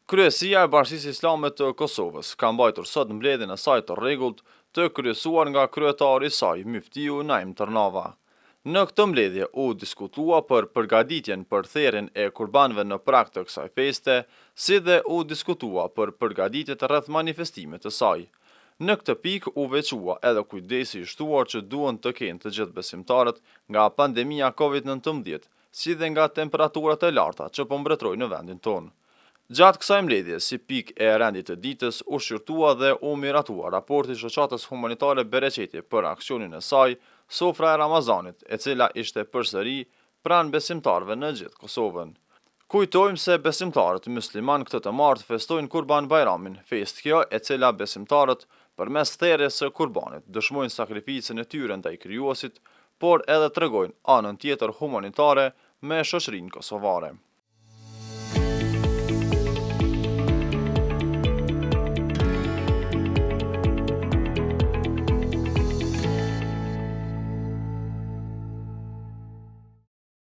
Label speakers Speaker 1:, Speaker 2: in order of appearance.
Speaker 1: Kryesia e Bashkisë Islame të Kosovës ka mbajtur sot mbledhjen e saj të rregullt të kryesuar nga kryetari i saj, Muftiu Naim Tërnava. Në këtë mbledhje u diskutua për përgatitjen për therrjen e kurbanëve në prag të kësaj feste, si dhe u diskutua për përgatitjet rreth manifestimit të saj. Në këtë pikë u veçua edhe kujdesi i shtuar që duhen të kenë të gjithë besimtarët nga pandemia COVID-19, si dhe nga temperaturat e larta që po mbretërojnë në vendin tonë. Gjatë kësaj mbledhje, si pikë e rendit të ditës, u shqyrtua dhe u miratua raporti shoqatës humanitare Bereqeti për aksionin e saj, Sofra e Ramazanit, e cila ishte përsëri pranë besimtarëve në gjithë Kosovën. Kujtojmë se besimtarët musliman këtë të martë festojnë Kurban Bajramin, festë kjo e cila besimtarët përmes therrjes së kurbanit dëshmojnë sakrificën e tyre ndaj krijuesit, por edhe tregojnë anën tjetër humanitare me shoqërinë kosovare.